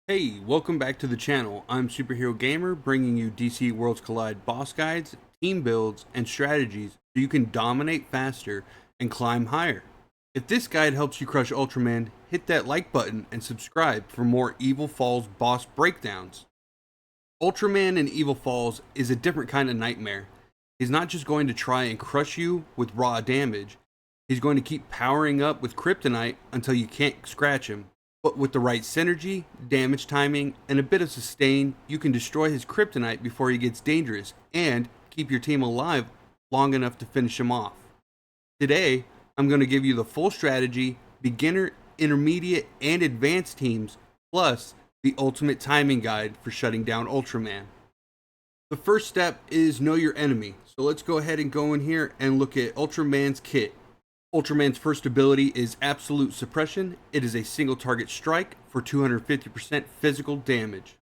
Hey, welcome back to the channel. I'm Superhero Gamer, bringing you DC Worlds Collide boss guides, team builds, and strategies so you can dominate faster and climb higher. If this guide helps you crush Ultraman, hit that like button and subscribe for more Evil Falls boss breakdowns. Ultraman in Evil Falls is a different kind of nightmare. He's not just going to try and crush you with raw damage, he's going to keep powering up with Kryptonite until you can't scratch him. But with the right synergy, damage timing, and a bit of sustain, you can destroy his Kryptonite before he gets dangerous and keep your team alive long enough to finish him off. Today, I'm going to give you the full strategy, beginner, intermediate, and advanced teams, plus the ultimate timing guide for shutting down Ultraman. The first step is know your enemy. So let's go ahead and go in here and look at Ultraman's kit. Ultraman's first ability is Absolute Suppression. It is a single target strike for 250% physical damage.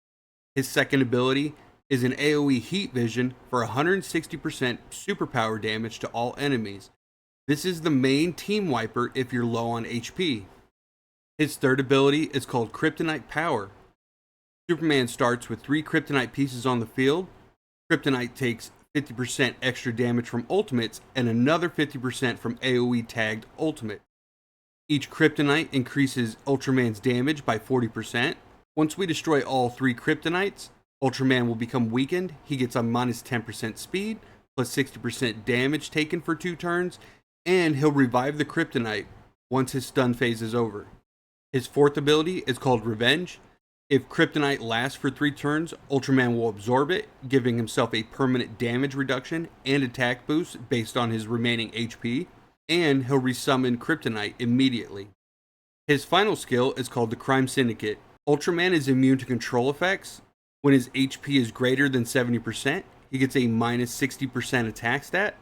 His second ability is an AoE Heat Vision for 160% superpower damage to all enemies. This is the main team wiper if you're low on HP. His third ability is called Kryptonite Power. Superman starts with 3 Kryptonite pieces on the field. Kryptonite takes 50% extra damage from ultimates and another 50% from AoE tagged ultimate. Each Kryptonite increases Ultraman's damage by 40%. Once we destroy all 3 Kryptonites, Ultraman will become weakened. He gets a minus 10% speed, plus 60% damage taken for 2 turns, and he'll revive the Kryptonite once his stun phase is over. His fourth ability is called Revenge. If Kryptonite lasts for 3 turns, Ultraman will absorb it, giving himself a permanent damage reduction and attack boost based on his remaining HP, and he'll resummon Kryptonite immediately. His final skill is called the Crime Syndicate. Ultraman is immune to control effects. When his HP is greater than 70%, he gets a minus 60% attack stat.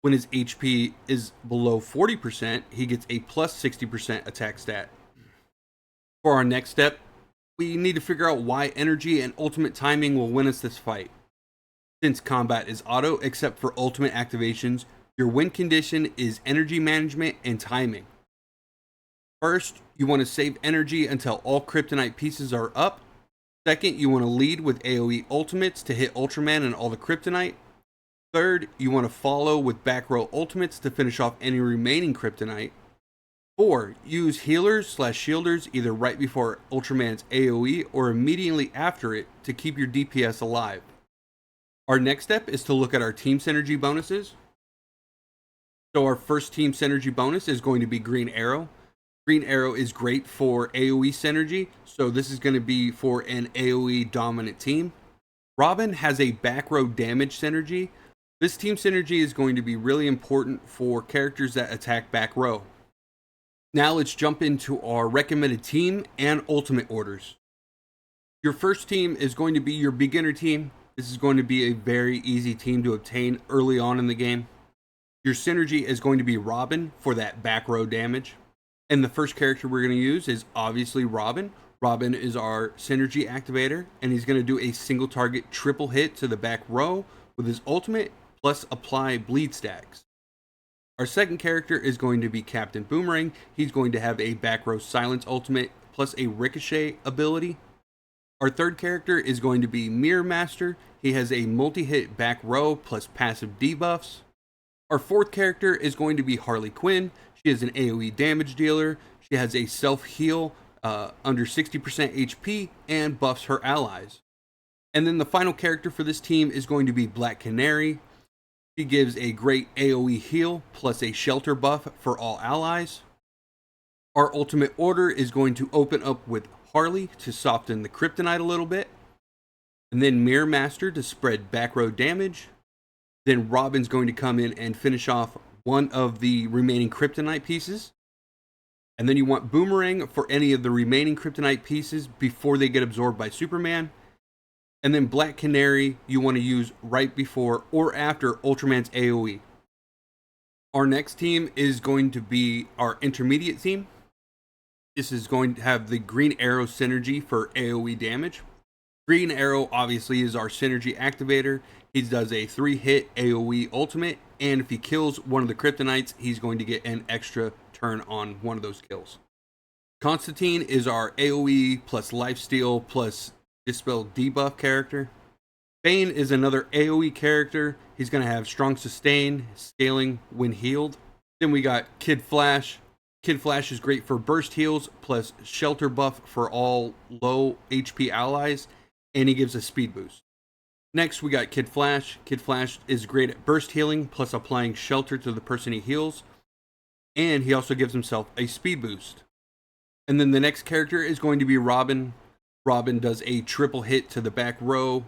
When his HP is below 40%, he gets a plus 60% attack stat. For our next step, we need to figure out why energy and ultimate timing will win us this fight. Since combat is auto except for ultimate activations, your win condition is energy management and timing. First, you want to save energy until all Kryptonite pieces are up. Second, you want to lead with AoE ultimates to hit Ultraman and all the Kryptonite. Third, you want to follow with back row ultimates to finish off any remaining Kryptonite. 4. Use healers/shielders either right before Ultraman's AoE or immediately after it to keep your DPS alive. Our next step is to look at our team synergy bonuses. So our first team synergy bonus is going to be Green Arrow. Green Arrow is great for AoE synergy, so this is going to be for an AoE dominant team. Robin has a back row damage synergy. This team synergy is going to be really important for characters that attack back row. Now let's jump into our recommended team and ultimate orders. Your first team is going to be your beginner team. This is going to be a very easy team to obtain early on in the game. Your synergy is going to be Robin for that back row damage. And the first character we're going to use is obviously Robin. Robin is our synergy activator, and he's going to do a single target triple hit to the back row with his ultimate plus apply bleed stacks. Our second character is going to be Captain Boomerang. He's going to have a back row silence ultimate plus a ricochet ability. Our third character is going to be Mirror Master. He has a multi-hit back row plus passive debuffs. Our fourth character is going to be Harley Quinn. She is an AoE damage dealer. She has a self-heal under 60% HP and buffs her allies. And then the final character for this team is going to be Black Canary. She gives a great AoE heal plus a shelter buff for all allies. Our ultimate order is going to open up with Harley to soften the Kryptonite a little bit, and then Mirror Master to spread back row damage. Then Robin's going to come in and finish off one of the remaining Kryptonite pieces. And then you want Boomerang for any of the remaining Kryptonite pieces before they get absorbed by Superman. And then Black Canary you want to use right before or after Ultraman's AoE. Our next team is going to be our intermediate team. This is going to have the Green Arrow synergy for AoE damage. Green Arrow obviously is our synergy activator. He does a 3-hit AoE ultimate, and if he kills one of the Kryptonites, he's going to get an extra turn on one of those kills. Constantine is our AoE plus lifesteal plus dispel debuff character. Bane is another AoE character. He's going to have strong sustain, scaling when healed. Then we got Kid Flash. Kid Flash is great for burst heals plus shelter buff for all low HP allies, and he gives a speed boost. Next, we got Kid Flash. Kid Flash is great at burst healing plus applying shelter to the person he heals, and he also gives himself a speed boost. And then the next character is going to be Robin. Robin does a triple hit to the back row,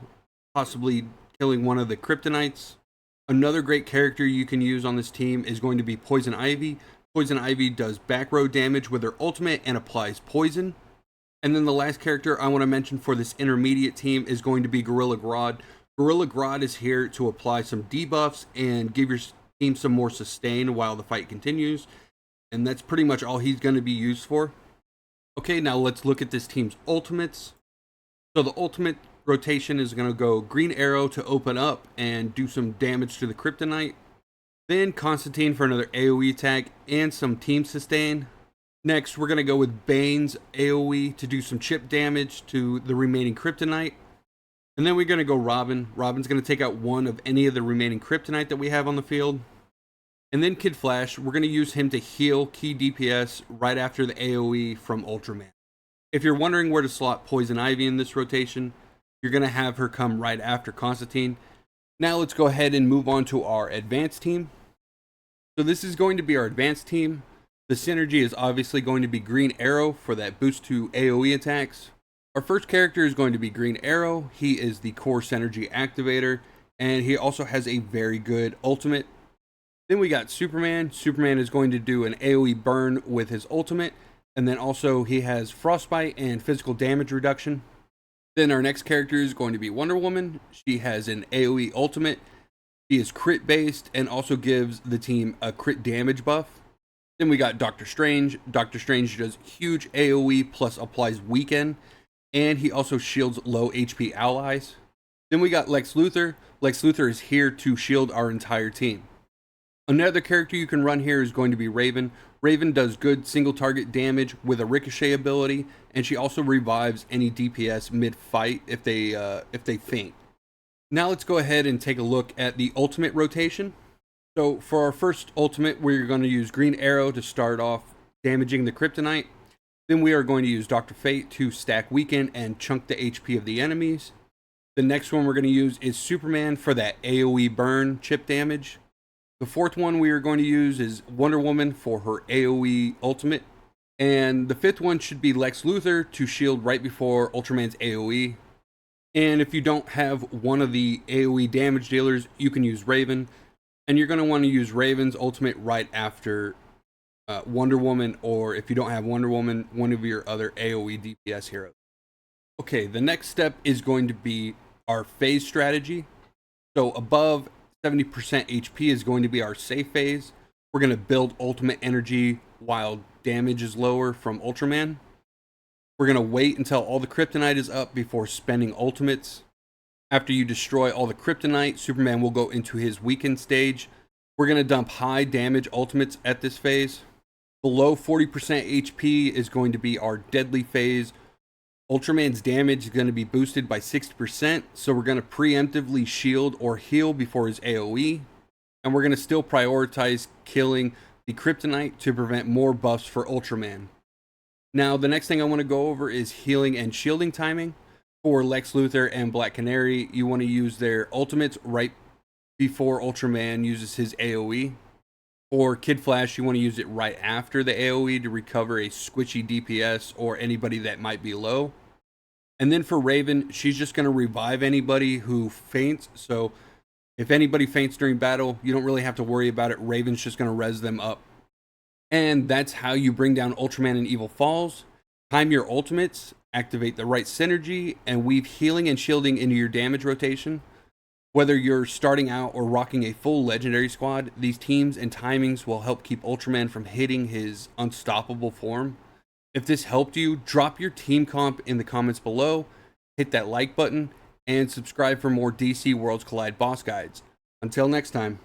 possibly killing one of the Kryptonites. Another great character you can use on this team is going to be Poison Ivy. Poison Ivy does back row damage with her ultimate and applies poison. And then the last character I want to mention for this intermediate team is going to be Gorilla Grodd. Gorilla Grodd is here to apply some debuffs and give your team some more sustain while the fight continues. And that's pretty much all he's going to be used for. Okay, now let's look at this team's ultimates. So the ultimate rotation is going to go Green Arrow to open up and do some damage to the Kryptonite. Then Constantine for another AoE attack and some team sustain. Next, we're going to go with Bane's AoE to do some chip damage to the remaining Kryptonite. And then we're going to go Robin. Robin's going to take out one of any of the remaining Kryptonite that we have on the field. And then Kid Flash, we're going to use him to heal key DPS right after the AoE from Ultraman. If you're wondering where to slot Poison Ivy in this rotation, you're going to have her come right after Constantine. Now let's go ahead and move on to our advanced team. So this is going to be our advanced team. The synergy is obviously going to be Green Arrow for that boost to AoE attacks. Our first character is going to be Green Arrow. He is the core synergy activator, and he also has a very good ultimate. Then we got Superman. Superman is going to do an AoE burn with his ultimate, and then also he has frostbite and physical damage reduction. Then our next character is going to be Wonder Woman. She has an AoE ultimate. She is crit based and also gives the team a crit damage buff. Then we got Doctor Strange. Doctor Strange does huge AoE plus applies weaken, and he also shields low HP allies. Then we got Lex Luthor. Lex Luthor is here to shield our entire team. Another character you can run here is going to be Raven. Raven does good single target damage with a ricochet ability, and she also revives any DPS mid-fight if they faint. Now let's go ahead and take a look at the ultimate rotation. So for our first ultimate, we're going to use Green Arrow to start off damaging the Kryptonite. Then we are going to use Dr. Fate to stack weaken and chunk the HP of the enemies. The next one we're going to use is Superman for that AoE burn chip damage. The fourth one we are going to use is Wonder Woman for her AoE ultimate. And the fifth one should be Lex Luthor to shield right before Ultraman's AoE. And if you don't have one of the AoE damage dealers, you can use Raven. And you're going to want to use Raven's ultimate right after Wonder Woman, or if you don't have Wonder Woman, one of your other AoE DPS heroes. Okay, the next step is going to be our phase strategy. So above 70% HP is going to be our safe phase. We're going to build ultimate energy while damage is lower from Ultraman. We're going to wait until all the Kryptonite is up before spending ultimates. After you destroy all the Kryptonite, Superman will go into his weakened stage. We're going to dump high damage ultimates at this phase. Below 40% HP is going to be our deadly phase. Ultraman's damage is going to be boosted by 60%, so we're going to preemptively shield or heal before his AoE. And we're going to still prioritize killing the Kryptonite to prevent more buffs for Ultraman. Now, the next thing I want to go over is healing and shielding timing. For Lex Luthor and Black Canary, you want to use their ultimates right before Ultraman uses his AoE. For Kid Flash, you want to use it right after the AoE to recover a squishy DPS or anybody that might be low. And then for Raven, she's just going to revive anybody who faints. So if anybody faints during battle, you don't really have to worry about it. Raven's just going to res them up. And that's how you bring down Ultraman in Evil Falls. Time your ultimates, activate the right synergy, and weave healing and shielding into your damage rotation. Whether you're starting out or rocking a full legendary squad, these teams and timings will help keep Ultraman from hitting his unstoppable form. If this helped you, drop your team comp in the comments below, hit that like button, and subscribe for more DC Worlds Collide boss guides. Until next time.